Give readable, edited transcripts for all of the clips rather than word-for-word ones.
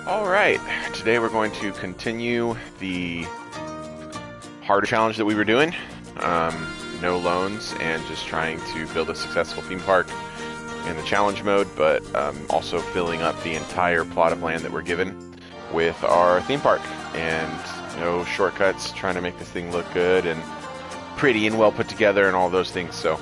Alright, today we're going to continue the harder challenge that we were doing. No loans and just trying to build a successful theme park in the challenge mode, but also filling up the entire plot of land that we're given with our theme park. And no shortcuts, trying to make this thing look good and pretty and well put together and all those things. So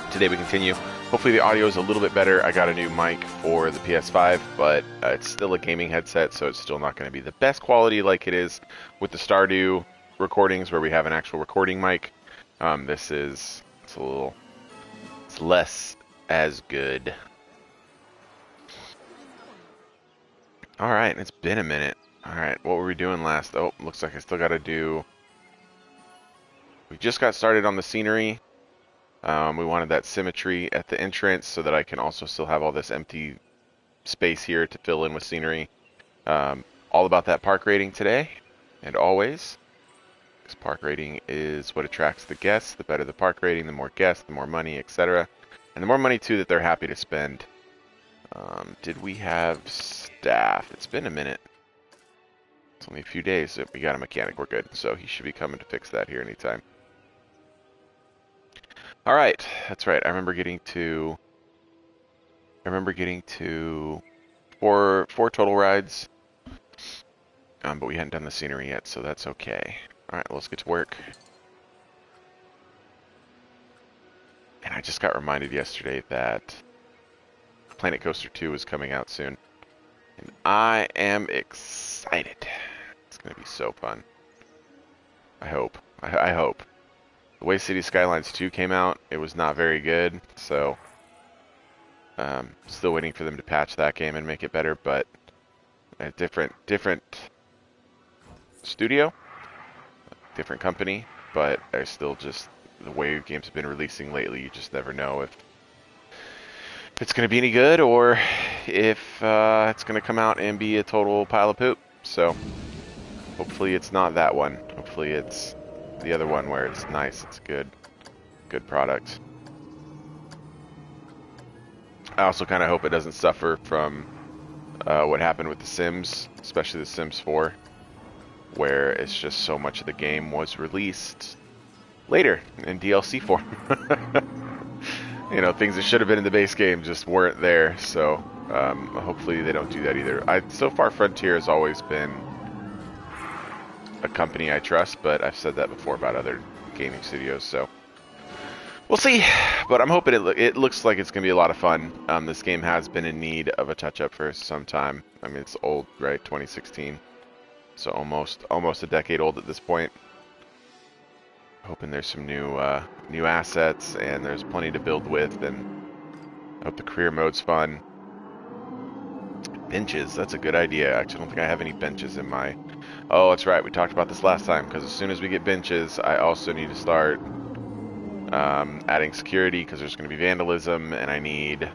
today we continue. Hopefully the audio is a little bit better. I got a new mic for the PS5, but it's still a gaming headset, so it's still not going to be the best quality like it is with the Stardew recordings where we have an actual recording mic. It's less as good. Alright, it's been a minute. Alright, what were we doing last? Oh, looks like I still got to do... We just got started on the scenery. We wanted that symmetry at the entrance so that I can also still have all this empty space here to fill in with scenery. All about that park rating today, and always. Because park rating is what attracts the guests. The better the park rating, the more guests, the more money, etc. And the more money, too, that they're happy to spend. Did we have staff? It's been a minute. It's only a few days. We got a mechanic. We're good. So he should be coming to fix that here anytime. Alright, that's right. I remember getting to four total rides. But we hadn't done the scenery yet, so that's okay. Alright, let's get to work. And I just got reminded yesterday that Planet Coaster 2 is coming out soon. And I am excited. It's going to be so fun. I hope. I hope. The way City Skylines 2 came out, it was not very good, so still waiting for them to patch that game and make it better, but a different studio, different company, but I still just, the way games have been releasing lately, you just never know if it's going to be any good or if it's going to come out and be a total pile of poop. So hopefully it's not that one. Hopefully it's the other one where it's nice, it's good product. I also kind of hope it doesn't suffer from what happened with The Sims, especially The Sims 4, where it's just so much of the game was released later in DLC form. You know, things that should have been in the base game just weren't there, so hopefully they don't do that either. So far, Frontier has always been a company I trust, but I've said that before about other gaming studios, so we'll see. But I'm hoping it looks like it's going to be a lot of fun. This game has been in need of a touch-up for some time. I mean, it's old, right? 2016. So almost a decade old at this point. Hoping there's some new assets, and there's plenty to build with, and I hope the career mode's fun. Benches, that's a good idea. Actually, I don't think I have any benches in my... Oh, that's right, we talked about this last time, because as soon as we get benches, I also need to start adding security, because there's going to be vandalism, and I need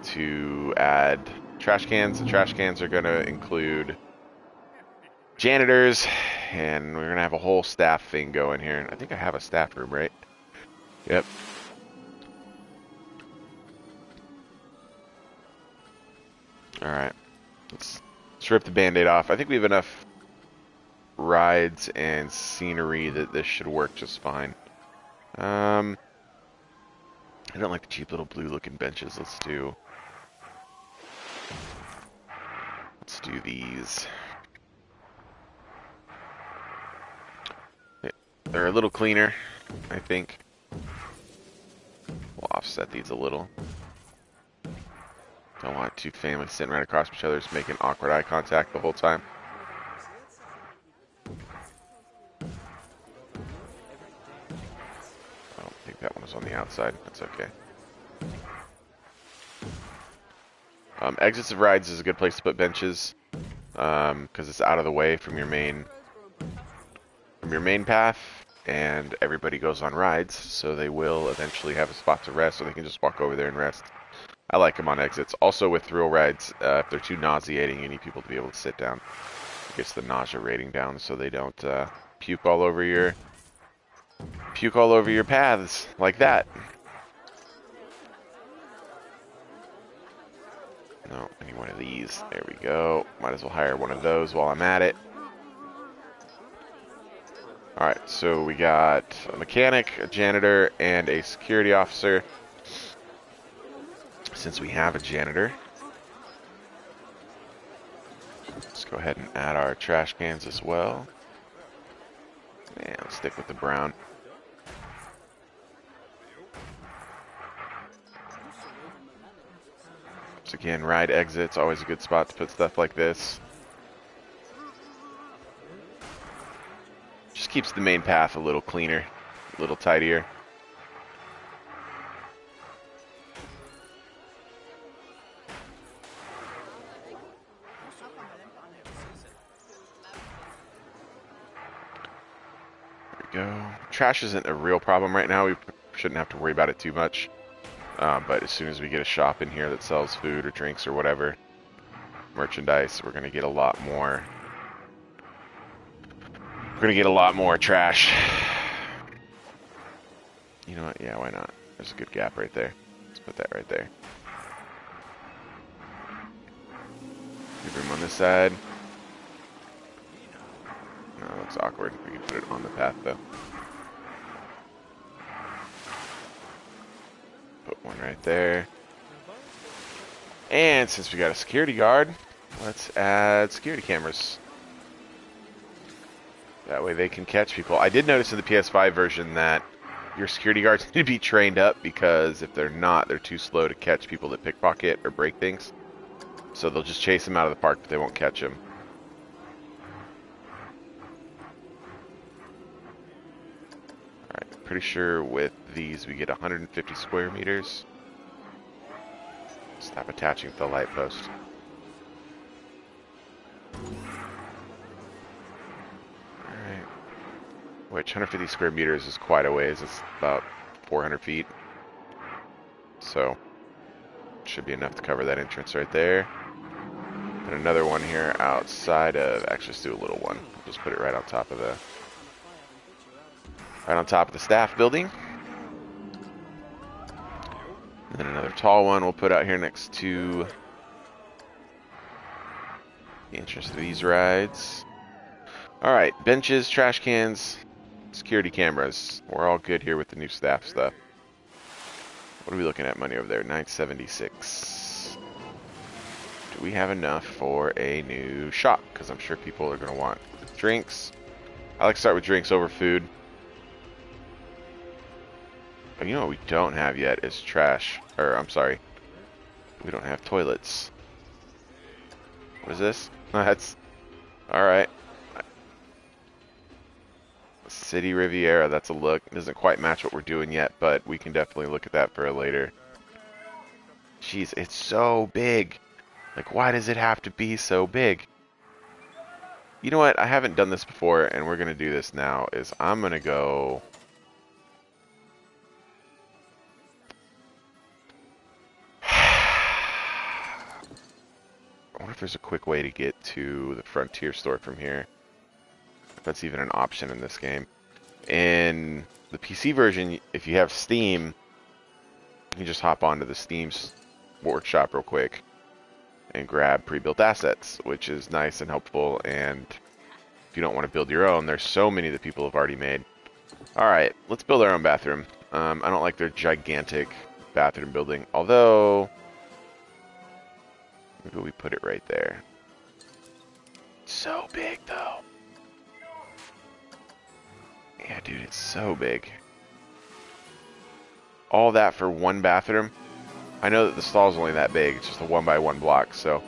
to add trash cans. The trash cans are going to include janitors, and we're going to have a whole staff thing going here. I think I have a staff room, right? Yep. Alright. Let's rip the band-aid off. I think we have enough rides and scenery that this should work just fine. I don't like the cheap little blue-looking benches. Let's do these. They're a little cleaner, I think. We'll offset these a little. Don't want two families sitting right across each other just making awkward eye contact the whole time. I don't think that one was on the outside. That's okay. Exits of rides is a good place to put benches because it's out of the way from your main path, and everybody goes on rides, so they will eventually have a spot to rest, so they can just walk over there and rest. I like them on exits. Also with thrill rides, if they're too nauseating, you need people to be able to sit down. It gets the nausea rating down so they don't puke all over your paths like that. No, I need one of these. There we go. Might as well hire one of those while I'm at it. Alright, so we got a mechanic, a janitor, and a security officer. Since we have a janitor, let's go ahead and add our trash cans as well. And let's stick with the brown. So again, ride exits, always a good spot to put stuff like this. Just keeps the main path a little cleaner, a little tidier. There we go. Trash isn't a real problem right now. We shouldn't have to worry about it too much. But as soon as we get a shop in here that sells food or drinks or whatever, merchandise, we're going to get a lot more. We're going to get a lot more trash. You know what? Yeah, why not? There's a good gap right there. Let's put that right there. Good room on this side. No, it looks awkward. We can put it on the path, though. Put one right there. And since we got a security guard, let's add security cameras. That way they can catch people. I did notice in the PS5 version that your security guards need to be trained up, because if they're not, they're too slow to catch people that pickpocket or break things. So they'll just chase them out of the park, but they won't catch them. Alright, pretty sure with these we get 150 square meters. Stop attaching to the light post. Which 150 square meters is quite a ways. It's about 400 feet. So, should be enough to cover that entrance right there. And another one here outside of, actually let's do a little one. Just put it right on top of the, staff building. And then another tall one we'll put out here next to the entrance to these rides. Alright, benches, trash cans, security cameras. We're all good here with the new staff stuff. What are we looking at money over there? 976. Do we have enough for a new shop? Because I'm sure people are going to want drinks. I like to start with drinks over food. But you know what we don't have yet is trash. Or, I'm sorry. We don't have toilets. What is this? That's... Alright. City Riviera, that's a look. It doesn't quite match what we're doing yet, but we can definitely look at that for a later. Jeez, it's so big. Like, why does it have to be so big? You know what? I haven't done this before, and we're going to do this now, is I'm going to go... I wonder if there's a quick way to get to the Frontier store from here. If that's even an option in this game. In the PC version, if you have Steam, you can just hop onto the Steam workshop real quick and grab pre-built assets, which is nice and helpful. And if you don't want to build your own, there's so many that people have already made. Alright, let's build our own bathroom. I don't like their gigantic bathroom building, although maybe we put it right there. So big, though. Yeah, dude, it's so big. All that for one bathroom. I know that the stall's only that big. It's just a 1x1 block, so.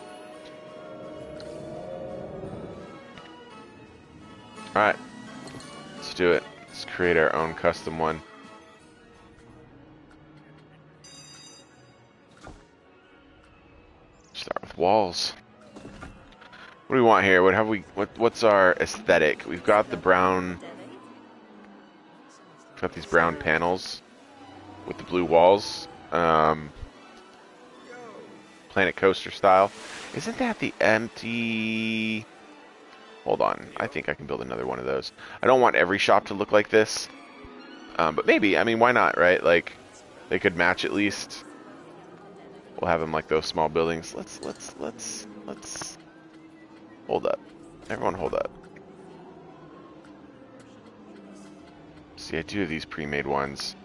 Alright. Let's do it. Let's create our own custom one. Start with walls. What do we want here? What have we? What's our aesthetic? We've got the brown. We've got these brown panels with the blue walls. Planet Coaster style. Isn't that the empty? Hold on. I think I can build another one of those. I don't want every shop to look like this. But maybe. I mean, why not, right? Like, they could match at least. We'll have them like those small buildings. Let's hold up. Everyone hold up. See, I do have these pre-made ones.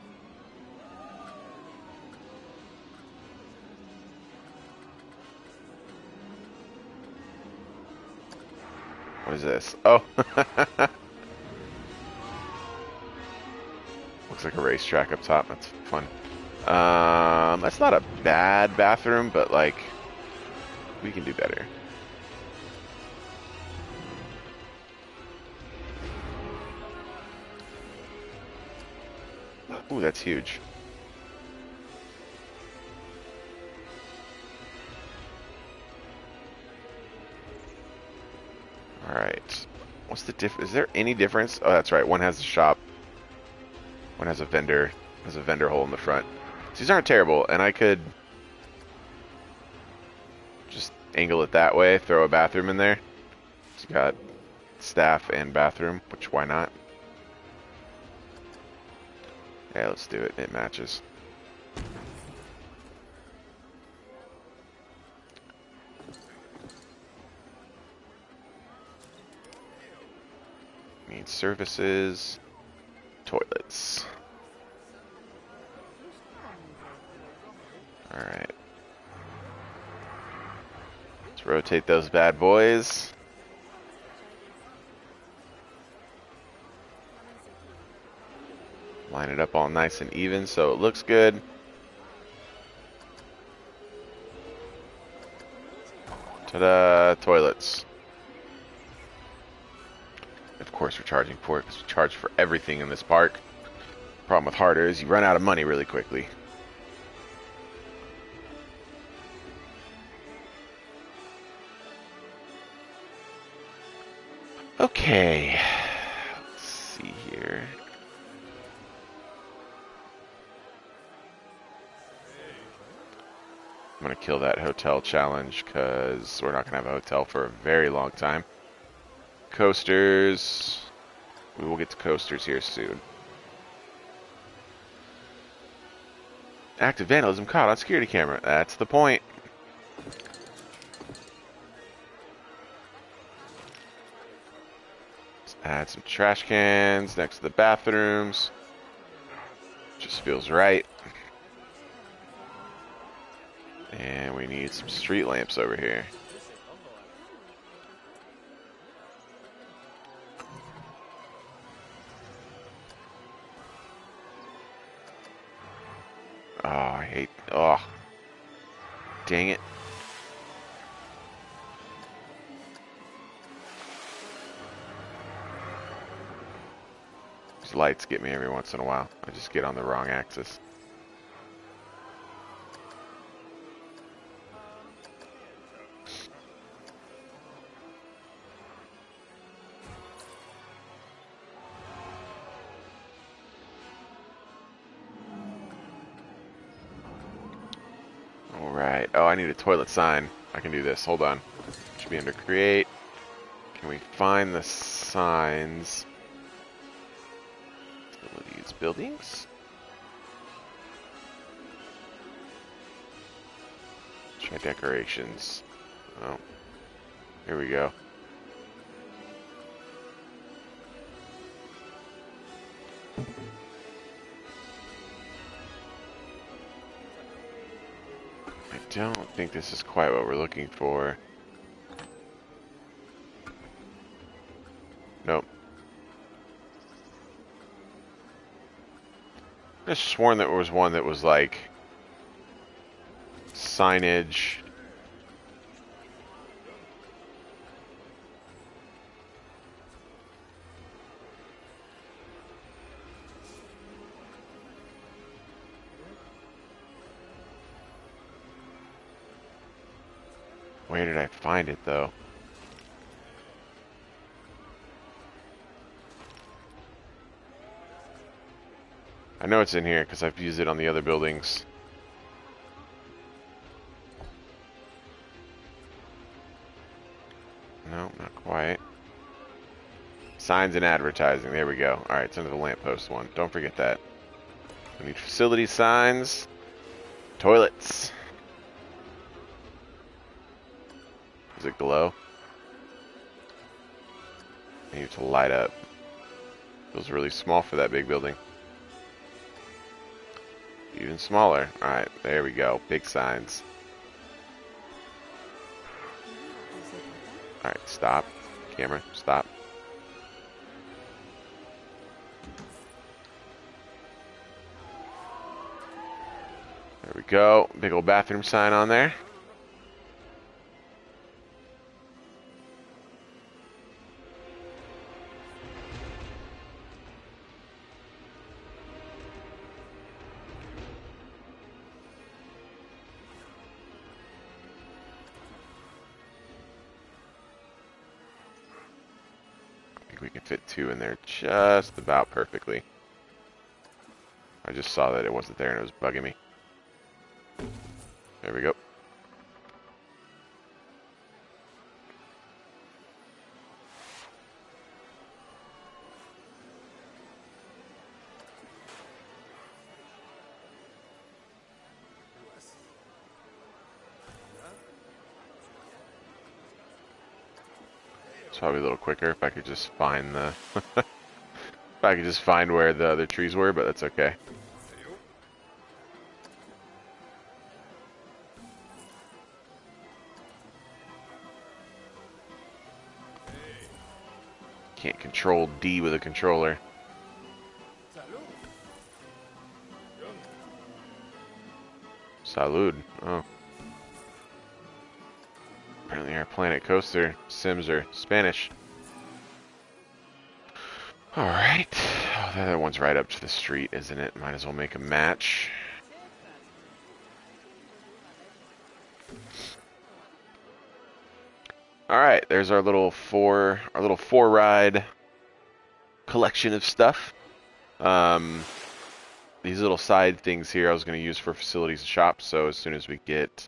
What is this? Oh! Looks like a racetrack up top. That's fun. That's not a bad bathroom, but like, we can do better. Ooh, that's huge. Alright. What's the is there any difference? Oh, that's right. One has a shop. One has a vendor. Has a vendor hole in the front. These aren't terrible, and I could just angle it that way, throw a bathroom in there. It's got staff and bathroom, which why not? Yeah, let's do it. It matches. Need services, toilets. Alright. Let's rotate those bad boys. Line it up all nice and even so it looks good. Ta-da! Toilets. Of course we're charging for it because we charge for everything in this park. Problem with harder is you run out of money really quickly. Okay. Let's see here. I'm going to kill that hotel challenge because we're not going to have a hotel for a very long time. Coasters. We will get to coasters here soon. Active vandalism caught on security camera. That's the point. Let's add some trash cans next to the bathrooms. Just feels right. And we need some street lamps over here. Oh, I hate... Oh. Dang it. These lights get me every once in a while. I just get on the wrong axis. Alright. Oh, I need a toilet sign. I can do this. Hold on. Should be under create. Can we find the signs? Facilities, buildings? Try decorations. Oh. Here we go. I don't think this is quite what we're looking for. Nope. I just sworn there was one that was like signage. Where did I find it though? I know it's in here because I've used it on the other buildings. No, not quite. Signs and advertising. There we go. Alright, it's under the lamppost one. Don't forget that. We need facility signs. Toilets. Does it glow? I need to light up. Feels really small for that big building. Even smaller. Alright, there we go. Big signs. Alright, stop. Camera, stop. There we go. Big old bathroom sign on there. I think we can fit 2 in there just about perfectly. I just saw that it wasn't there and it was bugging me. There we go. It's probably a little quicker if I could just find the if I could just find where the other trees were, but that's okay. Can't control D with a controller. Salud. Oh. Apparently our planet coaster sims are Spanish. Alright. Oh, the other one's right up to the street, isn't it? Might as well make a match. Alright, there's our little four ride collection of stuff. These little side things here I was going to use for facilities and shops, so as soon as we get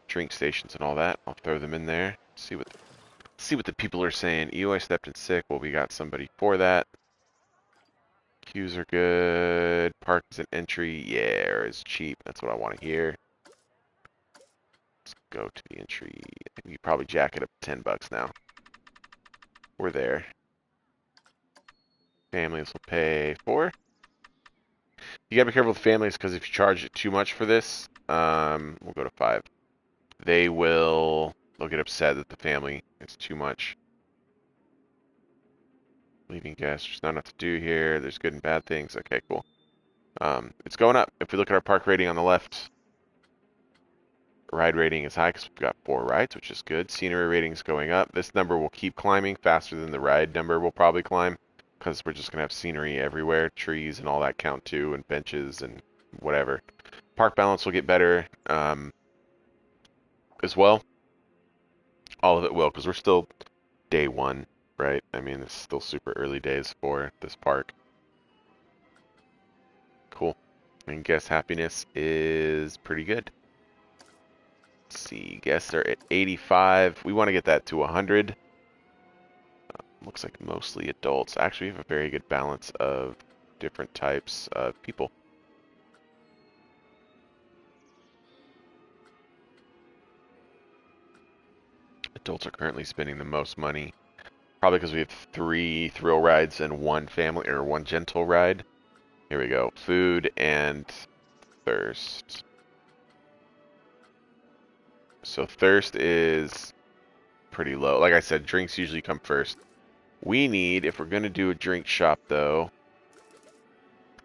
drink stations and all that, I'll throw them in there. See what the people are saying. I stepped in sick. Well, we got somebody for that. Queues are good. Park is an entry. Yeah, is cheap. That's what I want to hear. Let's go to the entry. I think we could probably jack it up to $10 now. We're there. Families will pay 4. You gotta be careful with families because if you charge it too much for this, we'll go to 5. They'll get upset that the family is too much. Leaving guests, there's not enough to do here. There's good and bad things. Okay, cool. It's going up. If we look at our park rating on the left, ride rating is high because we've got 4 rides, which is good. Scenery rating is going up. This number will keep climbing faster than the ride number will probably climb because we're just going to have scenery everywhere. Trees and all that count too, and benches and whatever. Park balance will get better as well. All of it will because we're still day 1, right? I mean, it's still super early days for this park. Cool. And guest happiness is pretty good. Let's see, guests are at 85. We want to get that to 100. Looks like mostly adults. Actually, we have a very good balance of different types of people. Adults are currently spending the most money. Probably because we have 3 thrill rides and 1 family or 1 gentle ride. Here we go. Food and thirst. So thirst is pretty low. Like I said, drinks usually come first. We need, if we're going to do a drink shop though,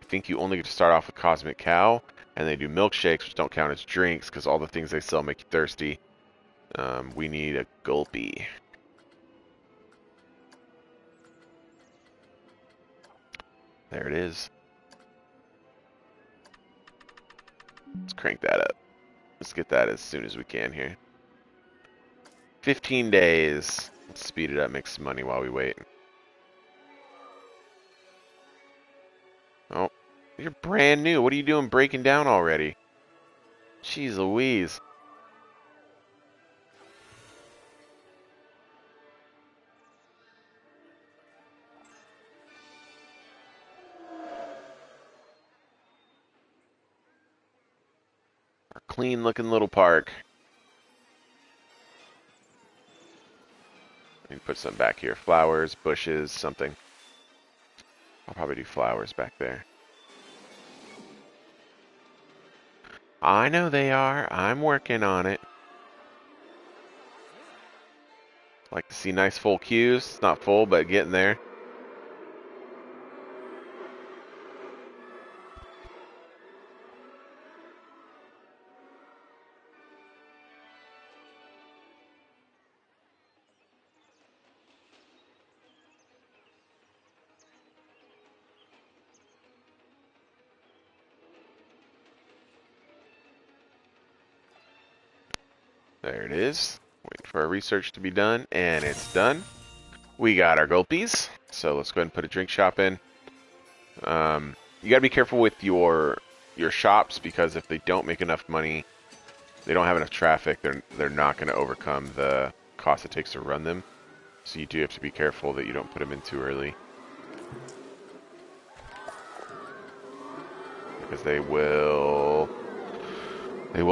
I think you only get to start off with Cosmic Cow, and they do milkshakes, which don't count as drinks because all the things they sell make you thirsty. We need a Gulpy. There it is. Let's crank that up. Let's get that as soon as we can here. 15 days. Let's speed it up, make some money while we wait. Oh, you're brand new. What are you doing breaking down already? Jeez Louise. Our clean looking little park. And put some back here. Flowers, bushes, something. I'll probably do flowers back there. I know they are. I'm working on it. Like to see nice full queues. It's not full, but getting there. There it is. Waiting for our research to be done, and it's done. We got our gulpies, so let's go ahead and put a drink shop in. You gotta be careful with your shops, because if they don't make enough money, they don't have enough traffic, they're not going to overcome the cost it takes to run them. So you do have to be careful that you don't put them in too early, because they will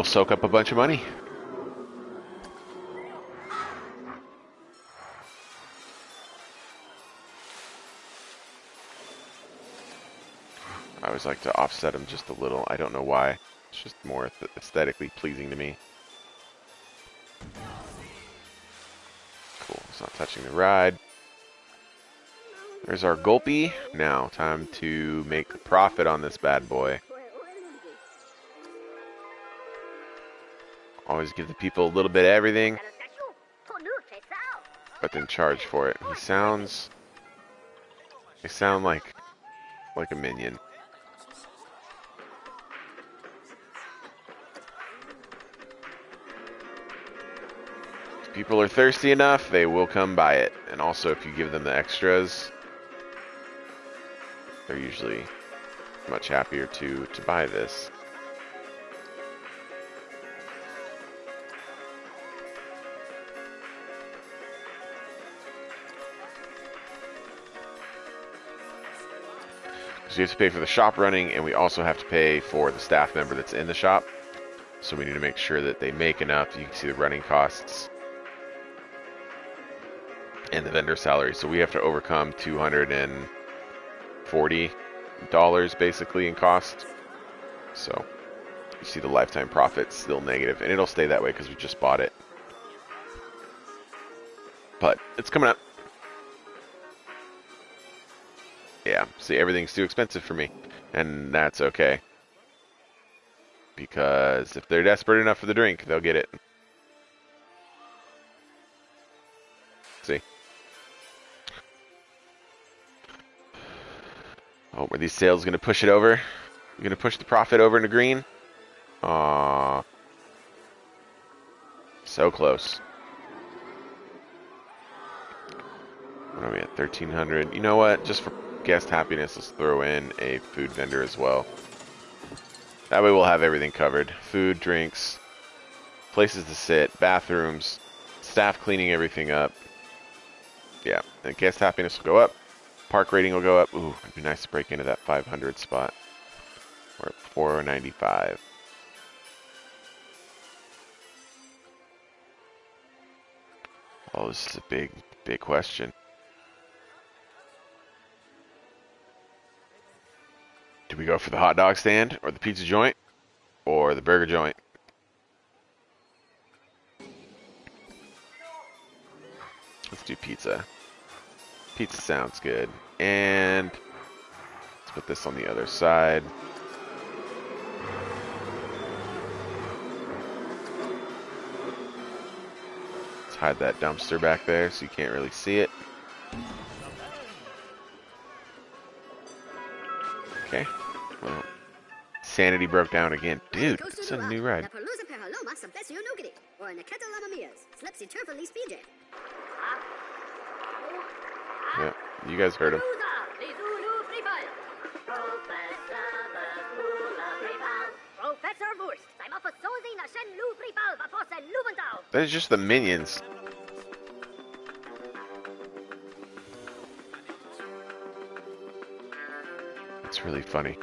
soak up a bunch of money. I always like to offset them just a little. I don't know why. It's just more aesthetically pleasing to me. Cool. It's not touching the ride. There's our gulpy. Now, time to make a profit on this bad boy. Always give the people a little bit of everything, but then charge for it. They sound like a minion. If people are thirsty enough, they will come buy it. And also, if you give them the extras, they're usually much happier to buy this. So you have to pay for the shop running, and we also have to pay for the staff member that's in the shop. So we need to make sure that they make enough. You can see the running costs and the vendor salary. So we have to overcome $240 basically in cost. So you see the lifetime profit still negative, and it'll stay that way because we just bought it. But it's coming up. Yeah, see, everything's too expensive for me, and that's okay. Because if they're desperate enough for the drink, they'll get it. See? Oh, were these sales going to push it over? You're going to push the profit over into green? Aww. So close. What are we at? 1,300. You know what? Just for guest happiness, let's throw in a food vendor as well. That way we'll have everything covered. Food, drinks, places to sit, bathrooms, staff cleaning everything up. Yeah, and guest happiness will go up. Park rating will go up. Ooh, it'd be nice to break into that 500 spot. We're at 495. Oh, this is a big, big question. Do we go for the hot dog stand, or the pizza joint, or the burger joint? Let's do pizza. Pizza sounds good. And let's put this on the other side. Let's hide that dumpster back there so you can't really see it. Okay. Well, sanity broke down again. Dude, it's a new ride. Yeah, you guys heard him. That is just the minions. It's really funny.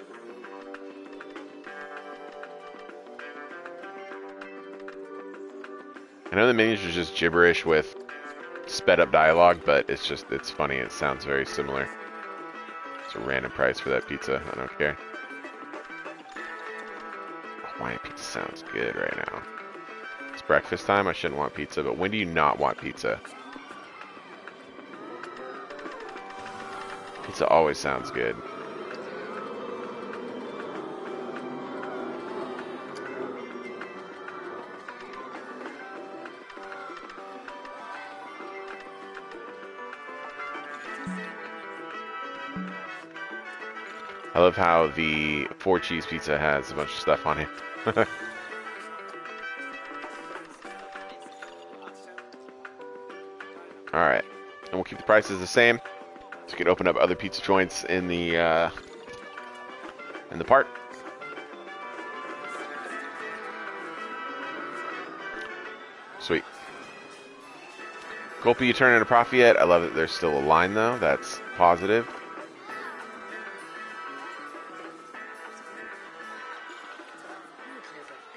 I know the minions are just gibberish with sped up dialogue, but it's funny. It sounds very similar. It's a random price for that pizza. I don't care. Hawaiian pizza sounds good right now. It's breakfast time. I shouldn't want pizza, but when do you not want pizza? Pizza always sounds good. I love how the 4-cheese pizza has a bunch of stuff on it. Alright. And we'll keep the prices the same. So we can open up other pizza joints in the park. Sweet. Gulpy, you turn into a profit yet? I love that there's still a line though. That's positive.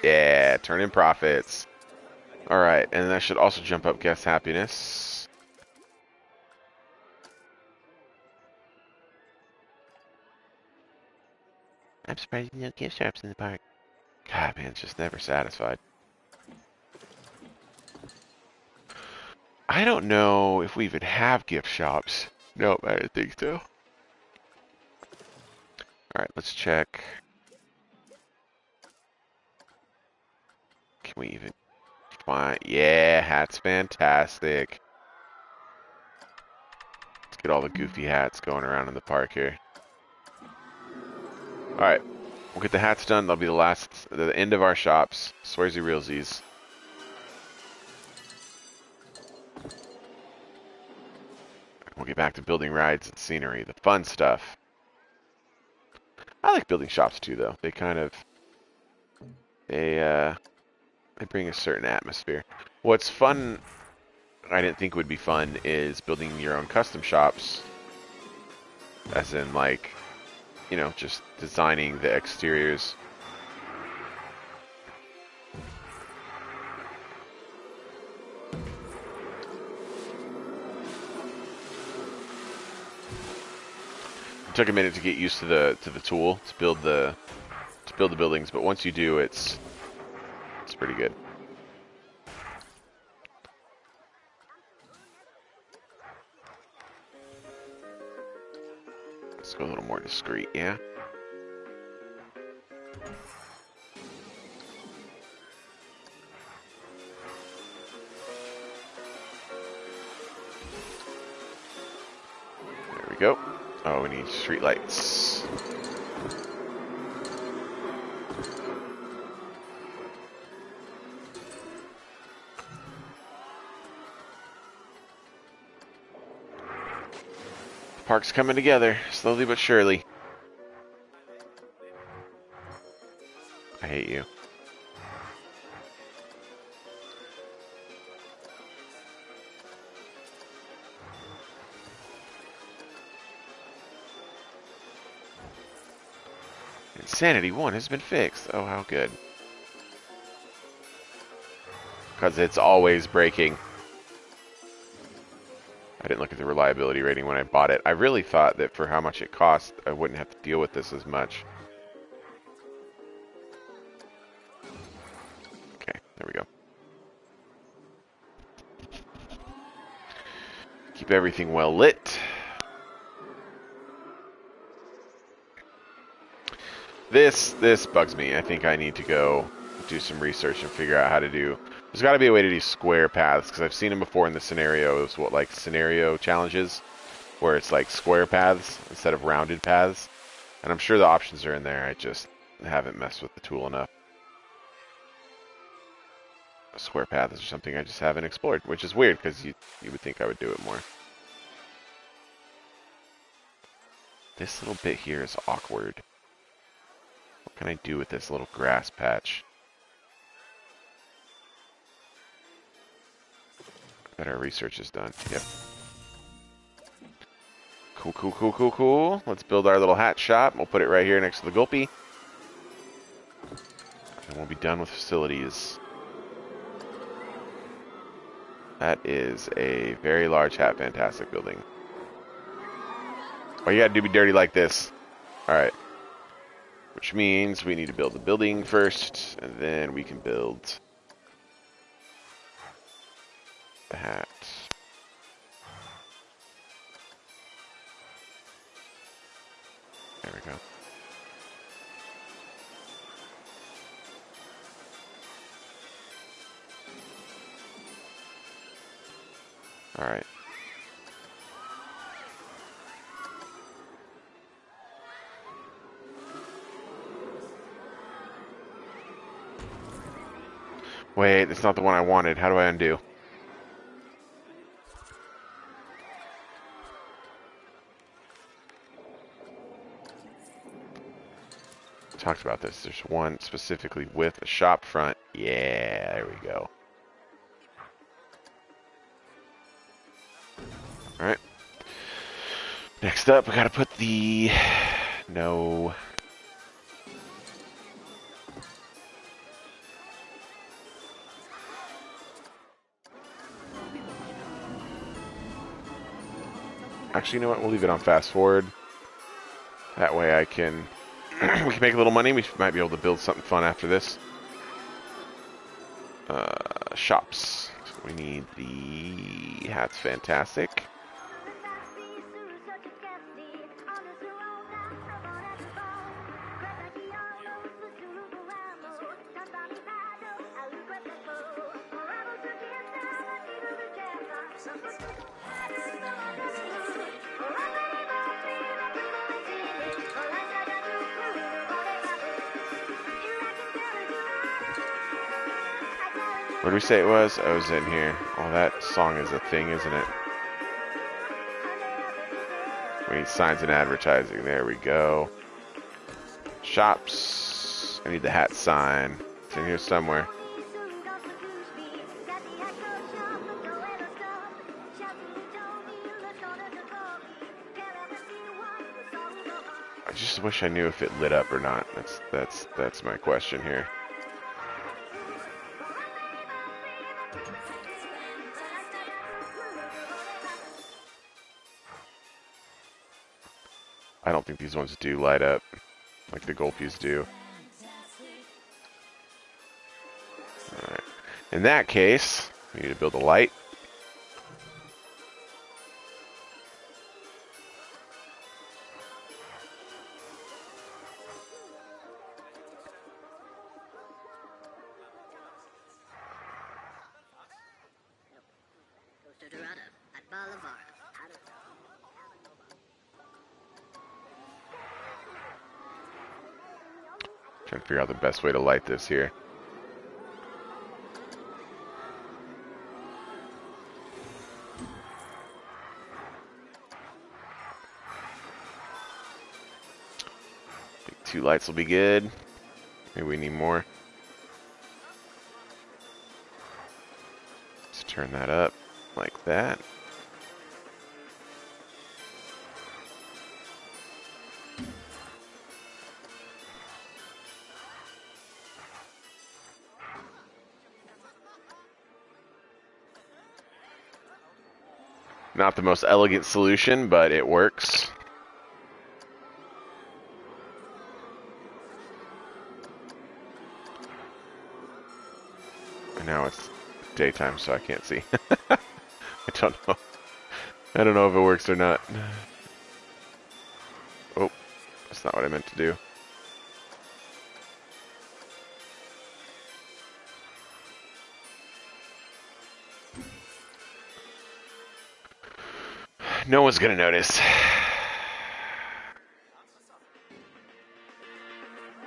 Yeah, turn in profits. Alright, and that should also jump up guest happiness. I'm surprised there's no gift shops in the park. God, man, it's just never satisfied. I don't know if we even have gift shops. Nope, I didn't think so. Alright, let's check. Can we even find... Yeah, hat's fantastic. Let's get all the goofy hats going around in the park here. Alright, we'll get the hats done. That'll be the end of our shops. Swearsy realsies. We'll get back to building rides and scenery, the fun stuff. I like building shops too, though. They kind of... They bring a certain atmosphere. What's fun, I didn't think would be fun, is building your own custom shops. As in, like, you know, just designing the exteriors. It took a minute to get used to the tool to build the buildings, but once you do, it's pretty good. Let's go a little more discreet, yeah. There we go. Oh, we need street lights. Park's coming together, slowly but surely. I hate you. Insanity 1 has been fixed. Oh, how good. Because it's always breaking. I didn't look at the reliability rating when I bought it. I really thought that for how much it cost, I wouldn't have to deal with this as much. Okay, there we go. Keep everything well lit. This bugs me. I think I need to go do some research and figure out how to do... There's got to be a way to do square paths, because I've seen them before in the scenarios, like scenario challenges, where it's like square paths instead of rounded paths. And I'm sure the options are in there, I just haven't messed with the tool enough. Square paths are something I just haven't explored, which is weird, because you would think I would do it more. This little bit here is awkward. What can I do with this little grass patch? That our research is done. Yep. Cool, cool, cool, cool, cool. Let's build our little hat shop. We'll put it right here next to the Gulpy. And we'll be done with facilities. That is a very large hat fantastic building. Why you gotta do me dirty like this? Alright. Which means we need to build the building first, and then we can build the hat. There we go. Alright. Wait, that's not the one I wanted. How do I undo? Talked about this. There's one specifically with a shop front. Yeah, there we go. Alright. Next up, we gotta put the... No... Actually, you know what? We'll leave it on fast forward. That way I can... we can make a little money. We might be able to build something fun after this. Shops. So we need the hat's fantastic. What did we say it was? Oh, it was in here. Oh, that song is a thing, isn't it? We need signs and advertising. There we go. Shops. I need the hat sign. It's in here somewhere. I just wish I knew if it lit up or not. That's my question here. I don't think these ones do light up like the Golfies do. Alright. In that case, we need to build a light. Trying to figure out the best way to light this here. I think 2 lights will be good. Maybe we need more. Let's turn that up like that. Not the most elegant solution, but it works. And now it's daytime, so I can't see. I don't know. I don't know if it works or not. Oh, that's not what I meant to do. No one's gonna notice.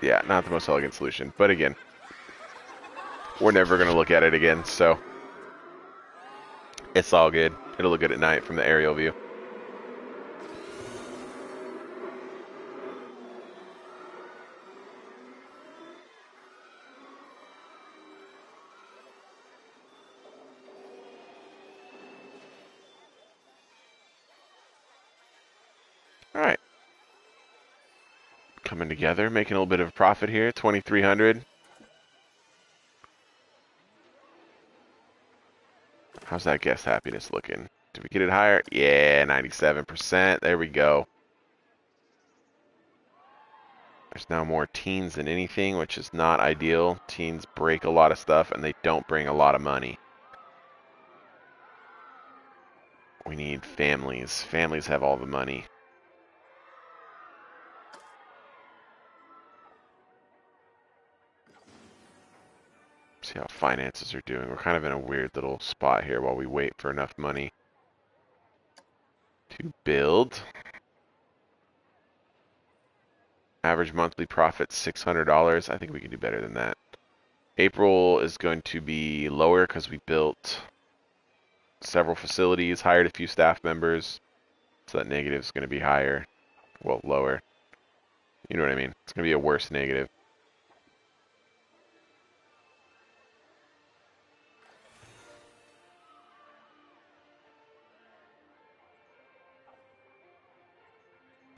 Yeah, not the most elegant solution. But again, we're never gonna look at it again, so it's all good. It'll look good at night from the aerial view. Alright. Coming together, making a little bit of a profit here, 2,300. How's that guest happiness looking? Did we get it higher? Yeah, 97%. There we go. There's now more teens than anything, which is not ideal. Teens break a lot of stuff, and they don't bring a lot of money. We need families. Families have all the money. See how finances are doing. We're kind of in a weird little spot here while we wait for enough money to build. Average monthly profit $600. I think we can do better than that. April is going to be lower because we built several facilities, hired a few staff members, so that negative is going to be higher. Well, lower. You know what I mean? It's going to be a worse negative.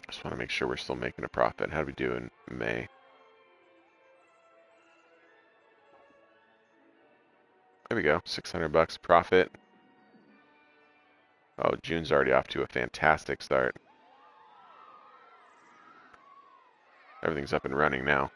Just want to make sure we're still making a profit. How do we do in May? There we go. $600 profit. Oh, June's already off to a fantastic start. Everything's up and running now.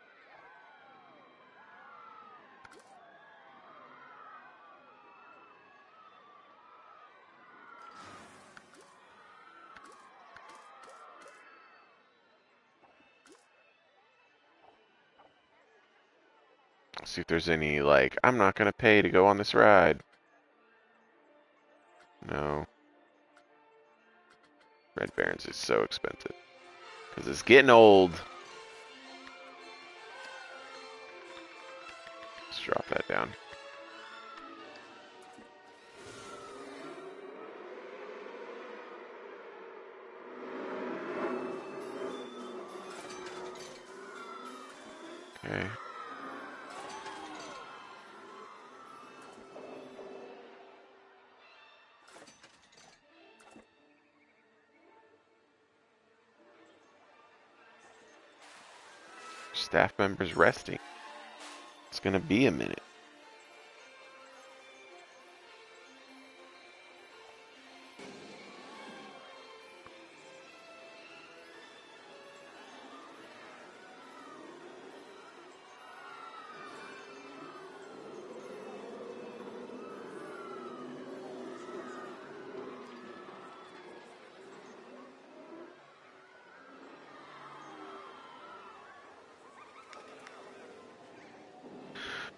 Let's see if there's any, like, I'm not going to pay to go on this ride. No. Red Barons is so expensive. Because it's getting old. Let's drop that down. Okay. Staff members resting. It's going to be a minute.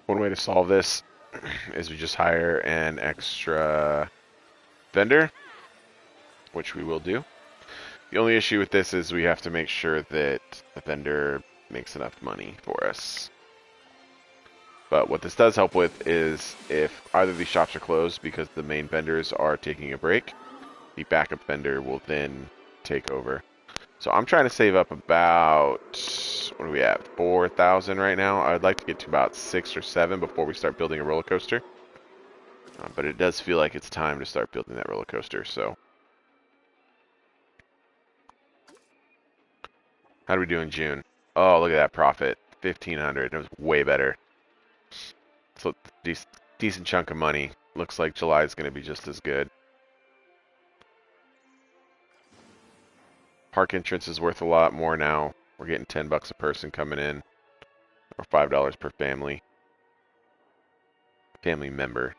One way to solve this is we just hire an extra vendor, which we will do. The only issue with this is we have to make sure that the vendor makes enough money for us. But what this does help with is if either of these shops are closed because the main vendors are taking a break, the backup vendor will then take over. So I'm trying to save up about, what are we at, 4,000 right now. I'd like to get to about 6 or 7 before we start building a roller coaster. But it does feel like it's time to start building that roller coaster, so. How do we do in June? Oh, look at that profit. 1,500. It was way better. So, decent chunk of money. Looks like July is going to be just as good. Park entrance is worth a lot more now. We're getting $10 a person coming in, or $5 per family member.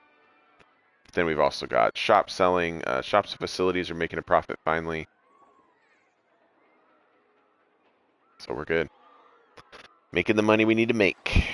Then we've also got shop selling. Shops and facilities are making a profit finally. So we're good. Making the money we need to make.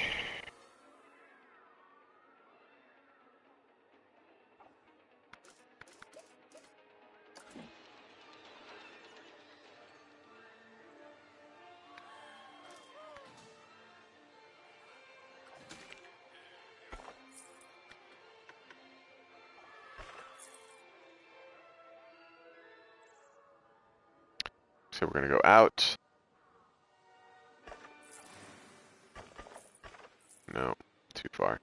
So we're going to go out. No, too far.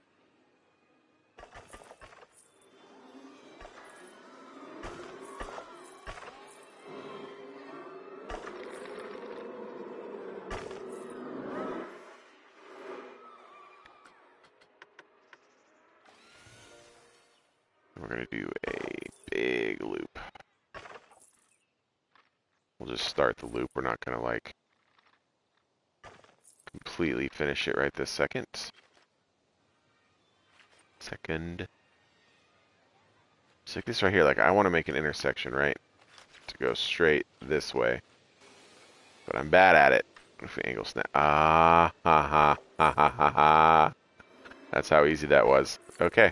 We're going to do a big loop. We'll just start the loop. We're not going to like completely finish it right this second. It's like this right here. Like I want to make an intersection, right? To go straight this way. But I'm bad at it. What if we angle snap? Ah, ha, ha, ha, ha, ha, ha. That's how easy that was. Okay.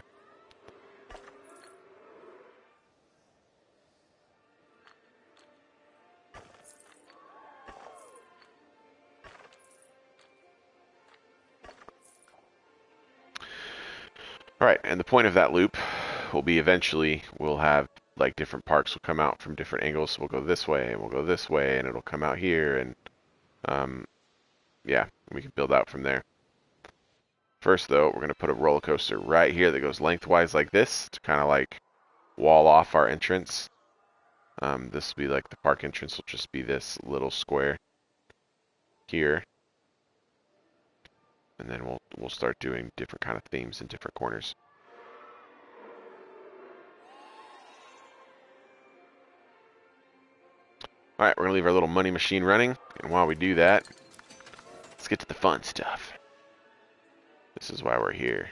All right, and the point of that loop will be eventually we'll have like different parks will come out from different angles. So we'll go this way and we'll go this way and it'll come out here and yeah, we can build out from there. First though, we're going to put a roller coaster right here that goes lengthwise like this to kind of like wall off our entrance. This will be like the park entrance will just be this little square here. And then we'll start doing different kind of themes in different corners. All right, we're gonna leave our little money machine running, and while we do that, let's get to the fun stuff. This is why we're here.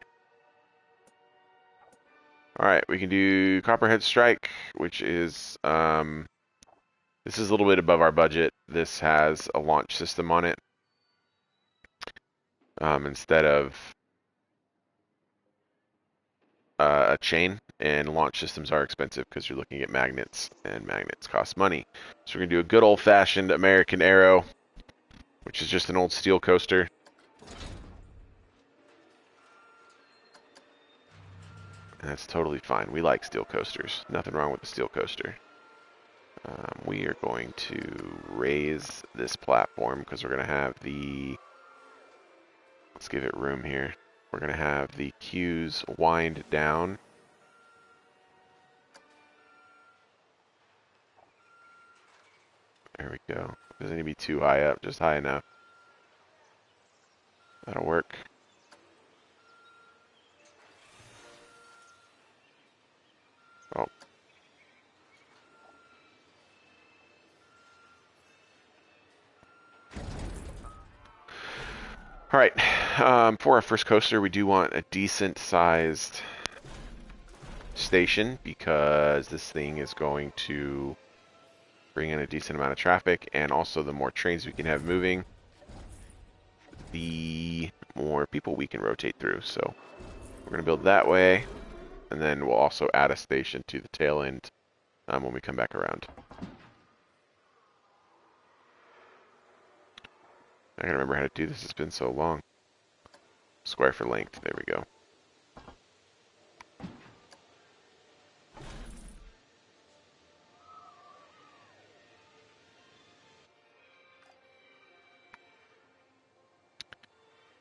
All right, we can do Copperhead Strike, which is this is a little bit above our budget. This has a launch system on it instead of a chain, and launch systems are expensive because you're looking at magnets, and magnets cost money. So we're gonna do a good old-fashioned American Arrow, which is just an old steel coaster. And that's totally fine. We like steel coasters. Nothing wrong with the steel coaster. We are going to raise this platform because we're going to have the... Let's give it room here. We're going to have the queues wind down. There we go. Doesn't need to be too high up, just high enough. That'll work. Oh. Alright, for our first coaster, we do want a decent-sized station because this thing is going to bring in a decent amount of traffic, and also the more trains we can have moving, the more people we can rotate through. So we're going to build that way, and then we'll also add a station to the tail end when we come back around. I gotta remember how to do this. It's been so long. Square for length. There we go.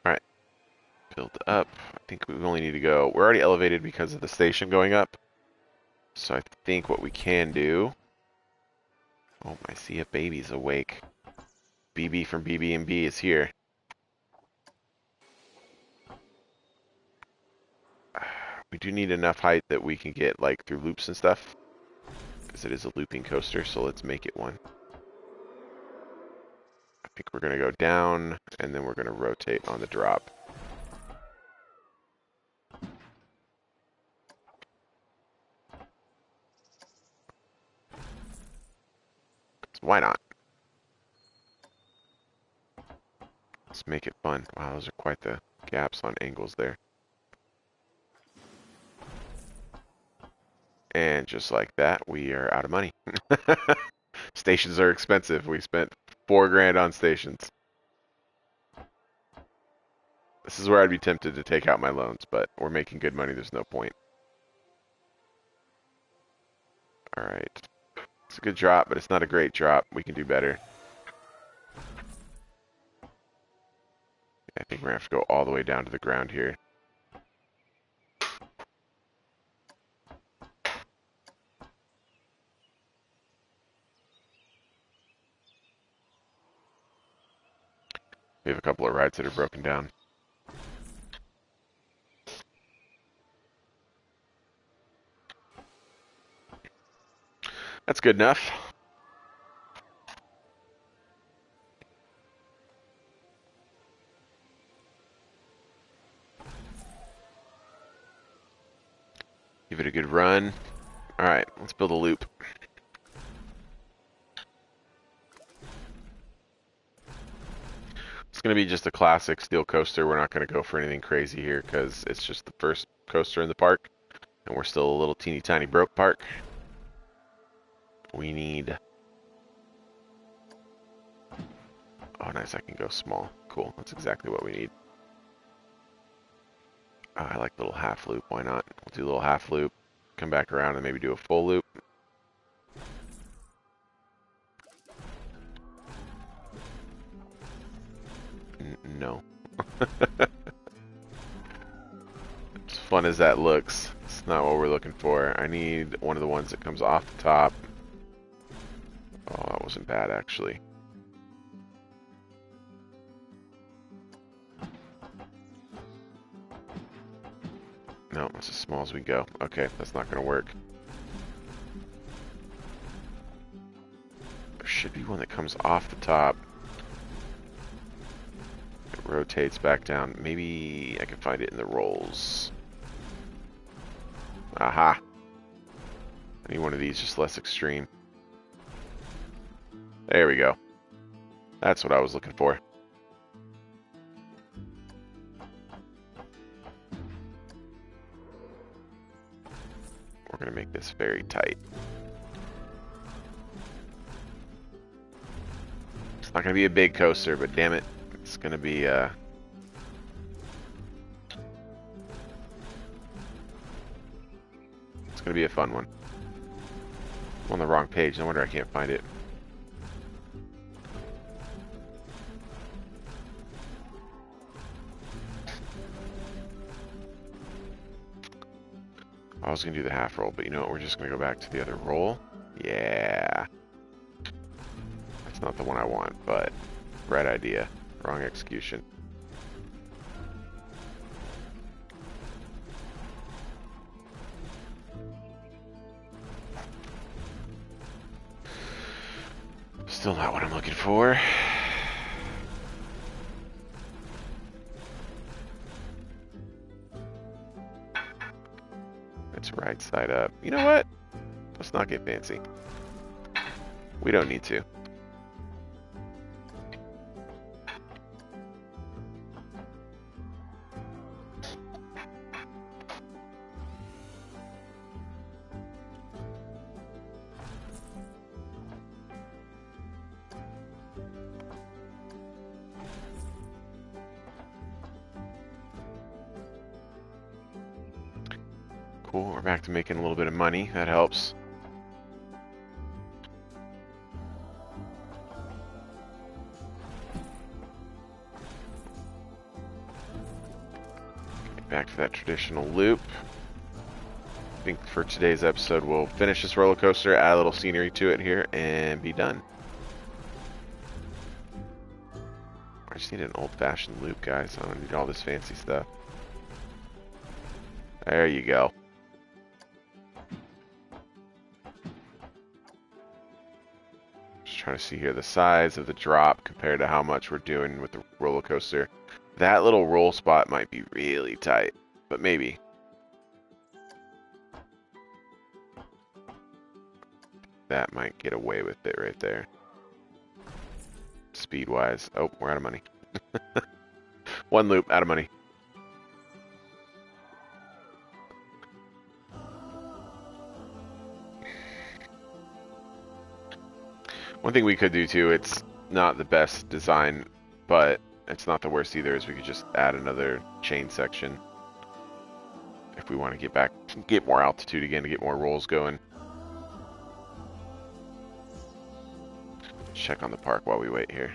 Alright. Build up. I think we only need to go... We're already elevated because of the station going up. So I think what we can do... Oh, I see a baby's awake. BB from BB&B is here. We do need enough height that we can get like through loops and stuff. Because it is a looping coaster, so let's make it one. I think we're going to go down, and then we're going to rotate on the drop. Why not? Let's make it fun. Wow, those are quite the gaps on angles there. And just like that, we are out of money. Stations are expensive. We spent $4 grand on stations. This is where I'd be tempted to take out my loans, but we're making good money. There's no point. All right. It's a good drop, but it's not a great drop. We can do better. I think we're going to have to go all the way down to the ground here. We have a couple of rides that are broken down. That's good enough. Give it a good run. Alright, let's build a loop. It's going to be just a classic steel coaster. We're not going to go for anything crazy here because it's just the first coaster in the park. And we're still a little teeny tiny broke park. We need... Oh, nice, I can go small. Cool, that's exactly what we need. I like the little half loop, why not? We'll do a little half loop, come back around and maybe do a full loop. No. As fun as that looks, it's not what we're looking for. I need one of the ones that comes off the top. Oh, that wasn't bad, actually. No, that's as small as we go. Okay, that's not going to work. There should be one that comes off the top. It rotates back down. Maybe I can find it in the rolls. Aha! I need one of these, just less extreme. There we go. That's what I was looking for. We're going to make this very tight. It's not going to be a big coaster, but damn it, it's going to be it's going to be a fun one. I'm on the wrong page. No wonder I can't find it. I was going to do the half roll, but you know what? We're just going to go back to the other roll. Yeah. That's not the one I want, but right idea. Wrong execution. Still not what I'm looking for. It's right side up. You know what? Let's not get fancy. We don't need to. Cool, we're back to making a little bit of money. That helps. Back to that traditional loop. I think for today's episode we'll finish this roller coaster, add a little scenery to it here, and be done. I just need an old-fashioned loop, guys. I don't need all this fancy stuff. There you go. Just trying to see here the size of the drop compared to how much we're doing with the roller coaster. That little roll spot might be really tight, but maybe. That might get away with it right there. Speed-wise. Oh, we're out of money. One loop, out of money. One thing we could do too, it's not the best design, but it's not the worst either, is we could just add another chain section. If we want to get more altitude again, to get more rolls going. Check on the park while we wait here.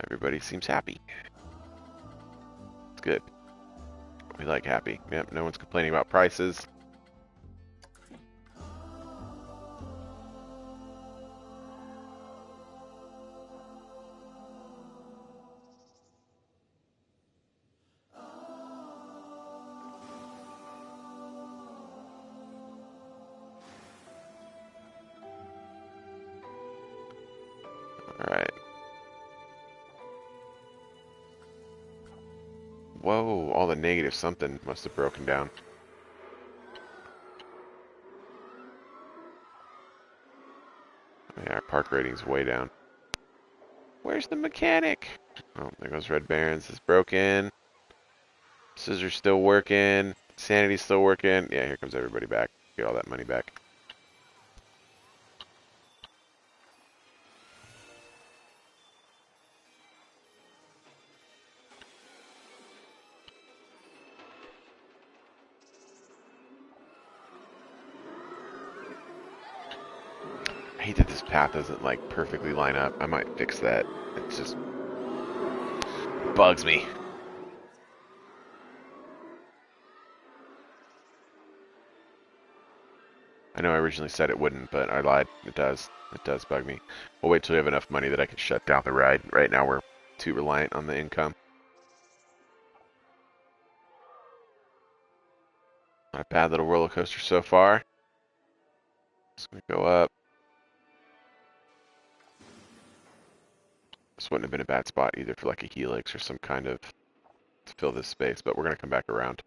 Everybody seems happy. It's good. We like happy. Yep, no one's complaining about prices. Whoa, all the negative something must have broken down. Yeah, our park rating's way down. Where's the mechanic? Oh, there goes Red Barons. It's broken. Scissor's still working. Sanity's still working. Yeah, here comes everybody back. Get all that money back. I hate that this path doesn't like perfectly line up. I might fix that. It just bugs me. I know I originally said it wouldn't, but I lied. It does. It does bug me. We'll wait till we have enough money that I can shut down the ride. Right now we're too reliant on the income. Not a bad little roller coaster so far. It's gonna go up. This wouldn't have been a bad spot either for like a helix or some kind of to fill this space, but we're gonna come back around.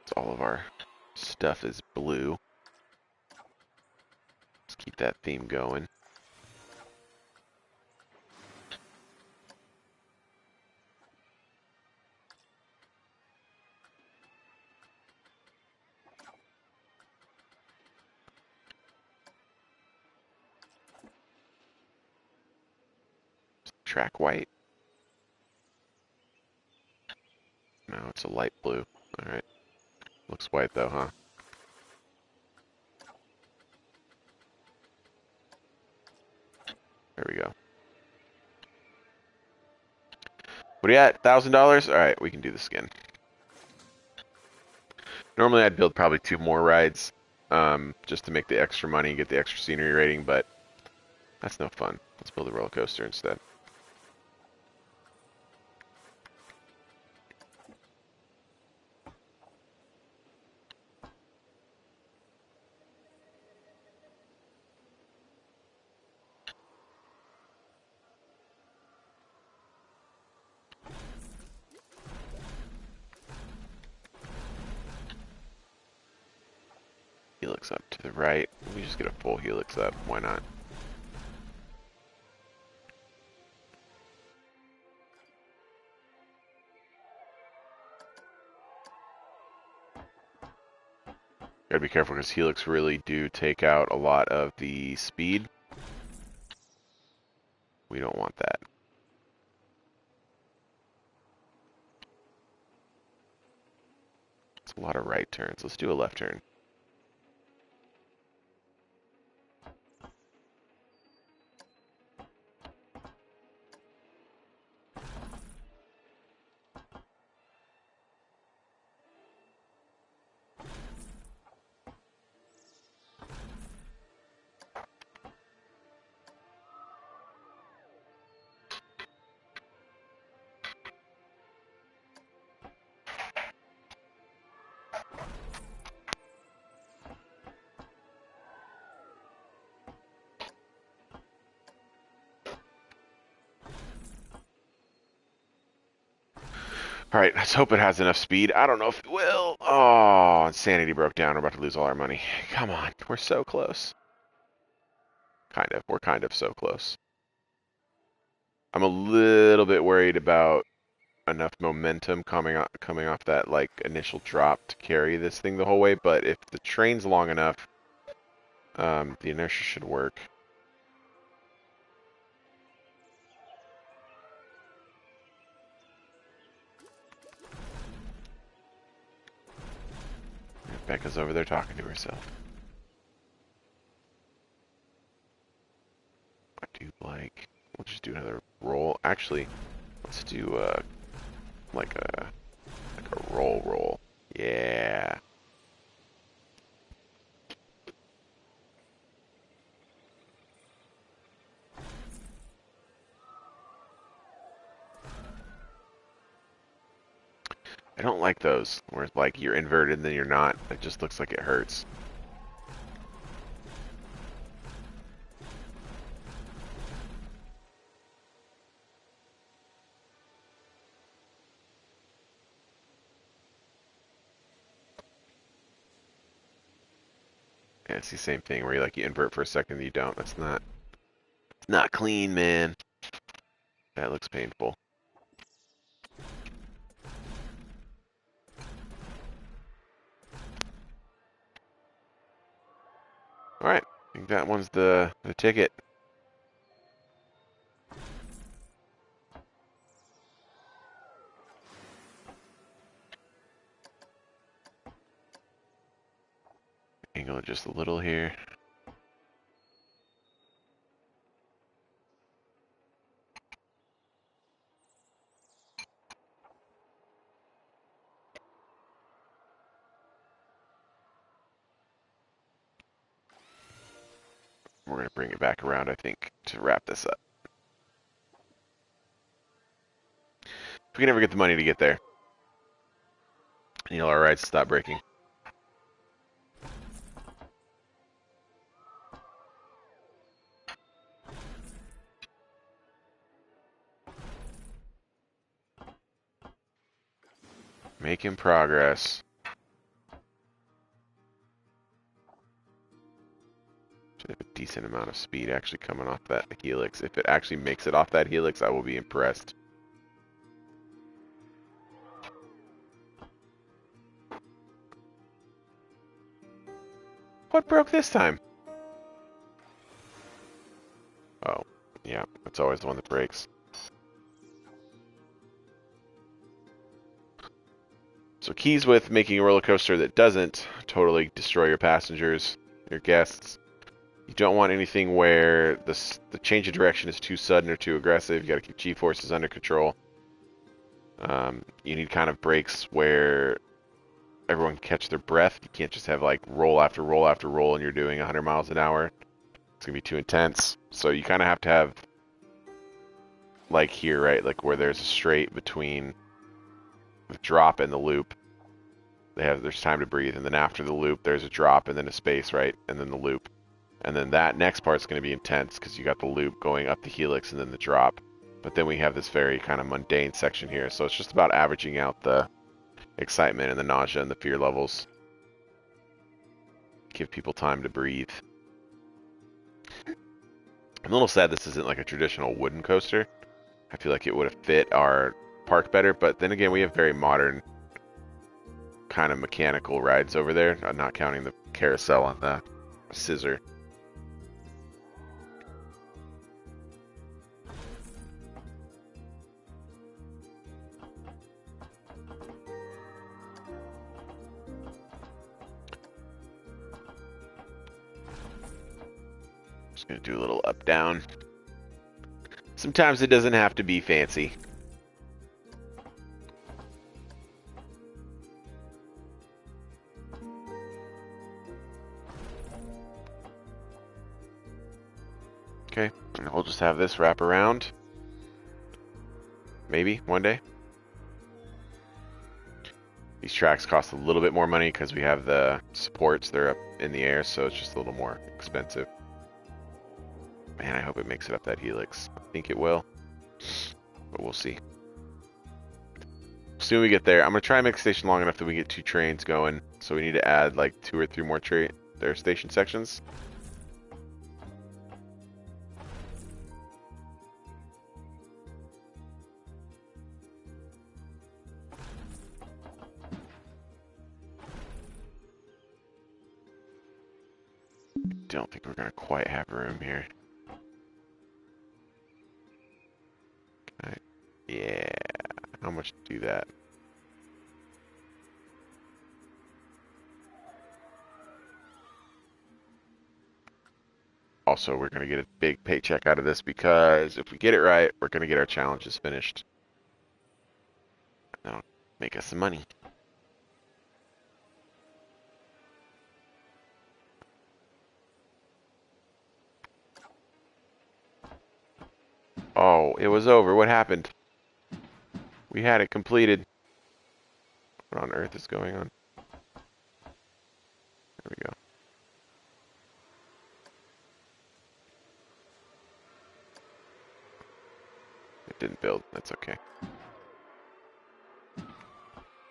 So all of our stuff is blue. Let's keep that theme going. Track white. No, it's a light blue. Alright. Looks white though, huh? There we go. What are you at? $1,000? Alright, we can do this again. Normally I'd build probably 2 more rides, just to make the extra money, get the extra scenery rating, but that's no fun. Let's build a roller coaster instead. Helix up to the right. Let me just get a full helix up. Why not? Gotta be careful because helix really do take out a lot of the speed. We don't want that. It's a lot of right turns. Let's do a left turn. Alright, let's hope it has enough speed. I don't know if it will. Oh, insanity broke down. We're about to lose all our money. Come on, we're so close. Kind of. We're kind of so close. I'm a little bit worried about enough momentum coming off that like initial drop to carry this thing the whole way, but if the train's long enough, the inertia should work. Becca's over there talking to herself. I do like. We'll just do another roll. Actually, let's do like a roll. Yeah. I don't like those where it's like you're inverted and then you're not. It just looks like it hurts. Yeah, it's the same thing where you invert for a second and you don't. It's not clean, man. That looks painful. Alright, I think that one's the ticket. Angle it just a little here. We're going to bring it back around, I think, to wrap this up. If we can ever get the money to get there, I need all our rides to stop breaking. Making progress. Should have a decent amount of speed actually coming off that helix. If it actually makes it off that helix, I will be impressed. What broke this time? Oh, yeah, that's always the one that breaks. So keys with making a roller coaster that doesn't totally destroy your passengers, your guests. You don't want anything where the change of direction is too sudden or too aggressive. You got to keep G-forces under control. You need kind of brakes where everyone can catch their breath. You can't just have like roll after roll after roll and you're doing 100 miles an hour. It's going to be too intense. So you kind of have to have, like here, right? Like where there's a straight between the drop and the loop. There's time to breathe. And then after the loop, there's a drop and then a space, right? And then the loop. And then that next part's going to be intense because you got the loop going up the helix and then the drop. But then we have this very kind of mundane section here. So it's just about averaging out the excitement and the nausea and the fear levels. Give people time to breathe. I'm a little sad this isn't like a traditional wooden coaster. I feel like it would have fit our park better. But then again, we have very modern kind of mechanical rides over there. I'm not counting the carousel on the scissor. Just gonna do a little up down. Sometimes it doesn't have to be fancy. Okay, and we'll just have this wrap around. Maybe one day. These tracks cost a little bit more money because we have the supports. They're up in the air, so it's just a little more expensive. Man, I hope it makes it up that helix. I think it will, but we'll see. Soon we get there. I'm going to try and make the station long enough that we get 2 trains going. So we need to add like 2 or 3 more their station sections. Don't think we're going to quite have room here. Okay. Yeah. How much to do that? Also, we're going to get a big paycheck out of this because if we get it right, we're going to get our challenges finished. That'll make us some money. Oh, it was over. What happened? We had it completed. What on earth is going on? There we go. It didn't build. That's okay.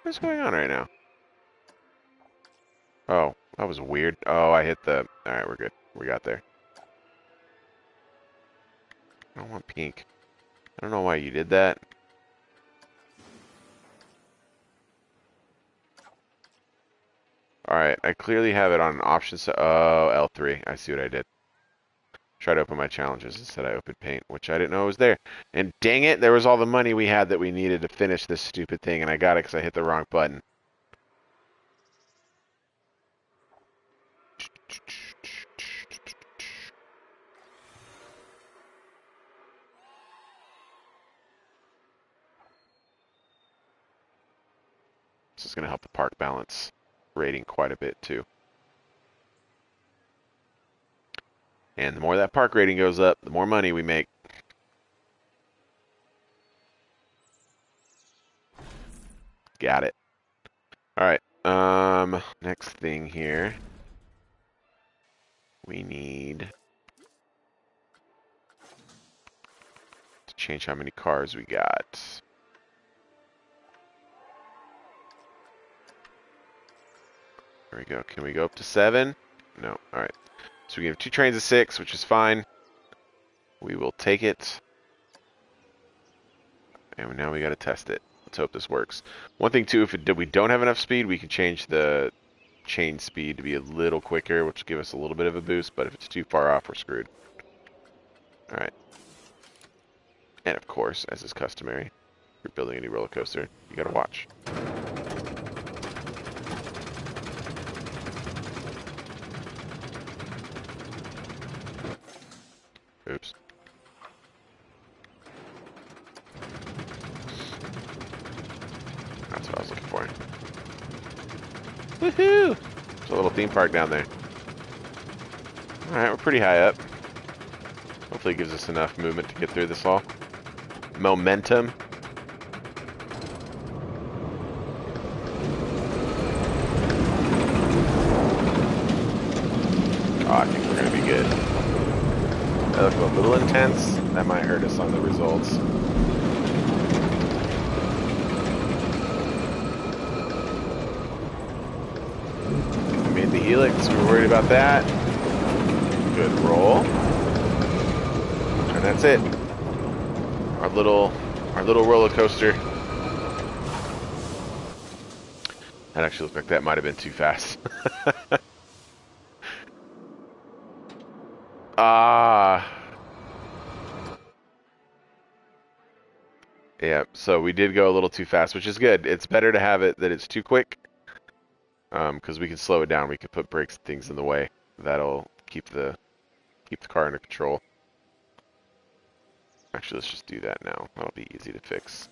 What's going on right now? Oh, That was weird. Oh, I hit the... Alright, we're good. We got there. I don't want pink. I don't know why you did that. Alright, I clearly have it on an option set. Oh, L3. I see what I did. Try to open my challenges. Instead I opened paint, which I didn't know was there. And dang it, there was all the money we had that we needed to finish this stupid thing, and I got it because I hit the wrong button. This is going to help the park balance rating quite a bit, too. And the more that park rating goes up, the more money we make. Got it. Alright, next thing here. We need to change how many cars we got. There we go. Can we go up to 7? No. Alright. So we have 2 trains of 6, which is fine. We will take it. And now we got to test it. Let's hope this works. One thing, too, if we don't have enough speed, we can change the chain speed to be a little quicker, which will give us a little bit of a boost. But if it's too far off, we're screwed. Alright. And, of course, as is customary, if you're building a new roller coaster, you got to watch. Oops. That's what I was looking for. Woohoo! There's a little theme park down there. Alright, we're pretty high up. Hopefully it gives us enough movement to get through this all. Momentum. Oh, I think we're going to be good. That looked a little intense. That might hurt us on the results. We made the helix. We were worried about that. Good roll. And that's it. Our little roller coaster. That actually looked like that might have been too fast. Yeah, so we did go a little too fast, which is good. It's better to have it that it's too quick, because we can slow it down. We can put brakes and things in the way. That'll keep the car under control. Actually, let's just do that now. That'll be easy to fix.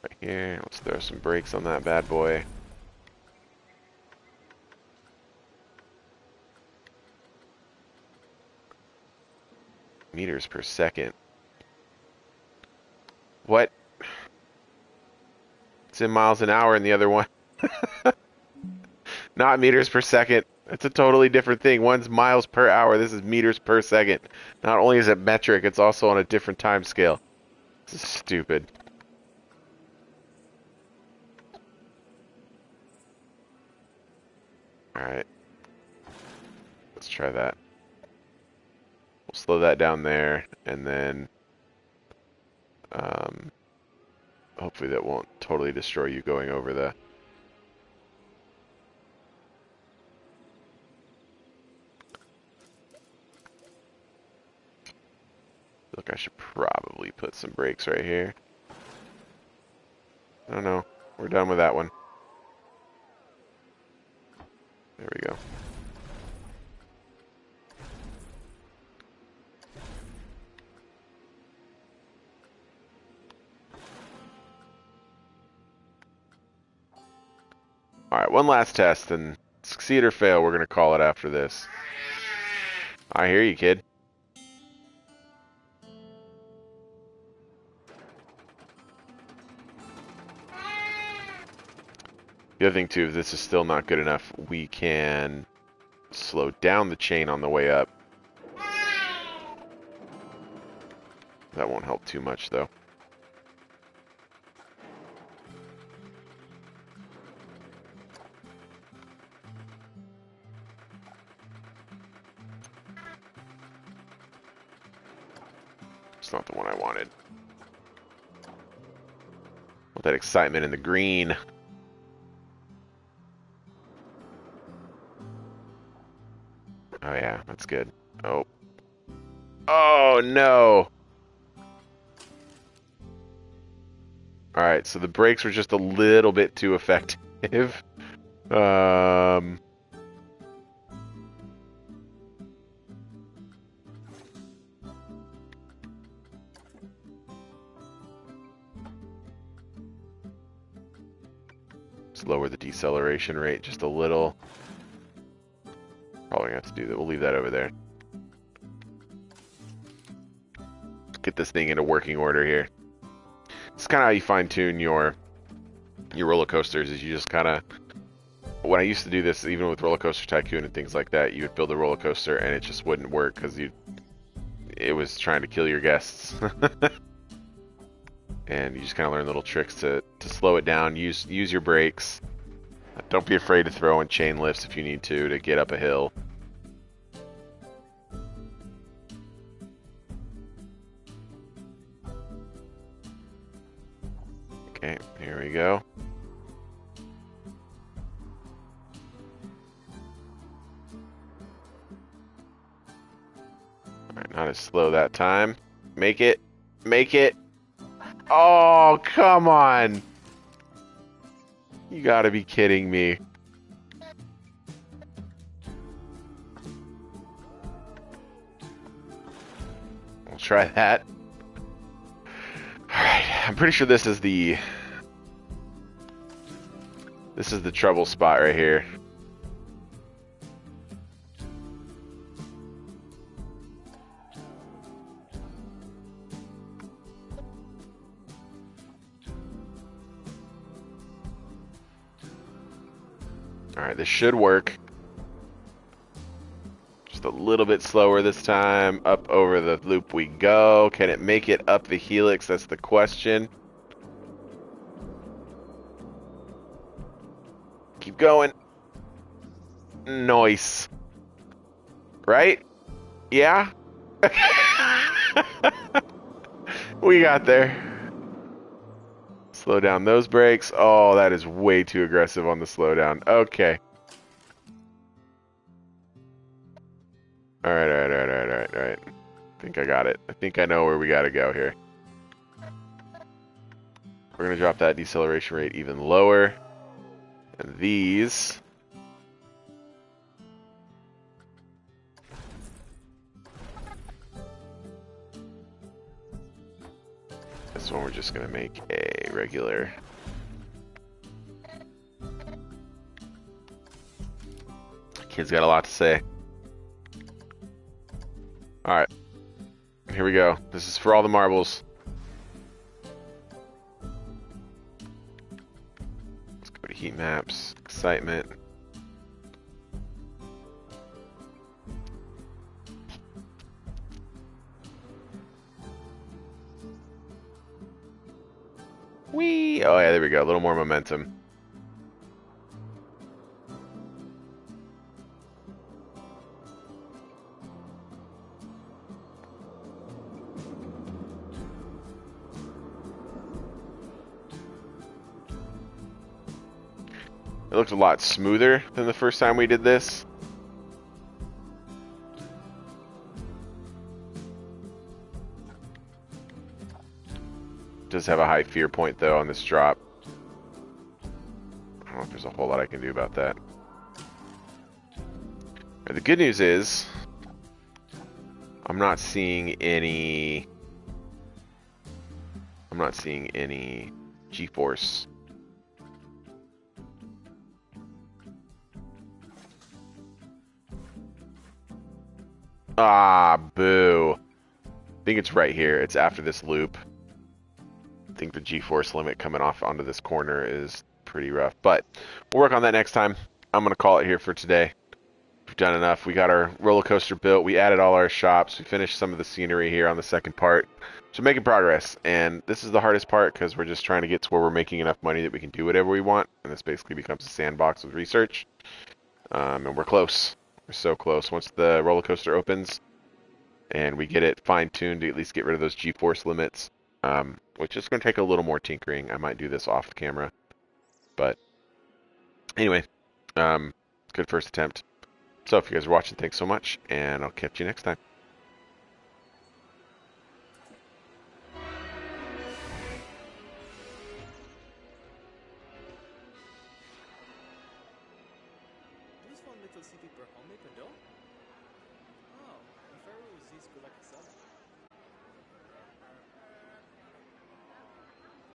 Right here, let's throw some brakes on that bad boy. Meters per second. What? It's in miles an hour in the other one. Not meters per second. It's a totally different thing. One's miles per hour. This is meters per second. Not only is it metric, it's also on a different time scale. This is stupid. Alright. Let's try that. We'll slow that down there, and then hopefully that won't totally destroy you going over the... Look, I should probably put some brakes right here. I don't know. We're done with that one. There we go. Alright, one last test, and succeed or fail, we're going to call it after this. I hear you, kid. The other thing, too, if this is still not good enough, we can slow down the chain on the way up. That won't help too much, though. not the one I wanted. Want that excitement in the green. Oh yeah, that's good. Oh. Oh no! Alright, so the brakes were just a little bit too effective. Let's lower the deceleration rate just a little. Probably gonna have to do that. We'll leave that over there. Get this thing into working order here. It's kind of how you fine-tune your roller coasters. Is you just kind of, when I used to do this, even with Roller Coaster Tycoon and things like that, you would build a roller coaster and it just wouldn't work because it was trying to kill your guests. And you just kind of learn little tricks to slow it down. Use your brakes. Don't be afraid to throw in chain lifts if you need to get up a hill. Okay, here we go. Alright, not as slow that time. Make it. Make it. Oh, come on. You gotta be kidding me. We'll try that. Alright, I'm pretty sure this is the trouble spot right here. Alright, this should work. Just a little bit slower this time. Up over the loop we go. Can it make it up the helix? That's the question. Keep going. Nice. Right? Yeah? We got there. Slow down those brakes. Oh, that is way too aggressive on the slowdown. Okay. Alright. I think I got it. I think I know where we gotta go here. We're gonna drop that deceleration rate even lower. And these... This one we're just gonna make a regular... Kid's got a lot to say. Alright. Here we go. This is for all the marbles. Let's go to heat maps, excitement. Whee! Oh yeah, there we go. A little more momentum. It looked a lot smoother than the first time we did this. Does have a high fear point though on this drop. I don't know if there's a whole lot I can do about that. The good news is I'm not seeing any G-force. Ah, boo. I think it's right here. It's after this loop. I think the G-force limit coming off onto this corner is pretty rough. But we'll work on that next time. I'm going to call it here for today. We've done enough. We got our roller coaster built. We added all our shops. We finished some of the scenery here on the second part. So making progress. And this is the hardest part because we're just trying to get to where we're making enough money that we can do whatever we want. And this basically becomes a sandbox with research. And we're close. We're so close. Once the roller coaster opens and we get it fine-tuned to at least get rid of those G-force limits, which is going to take a little more tinkering. I might do this off the camera, but anyway, good first attempt. So if you guys are watching, thanks so much, and I'll catch you next time.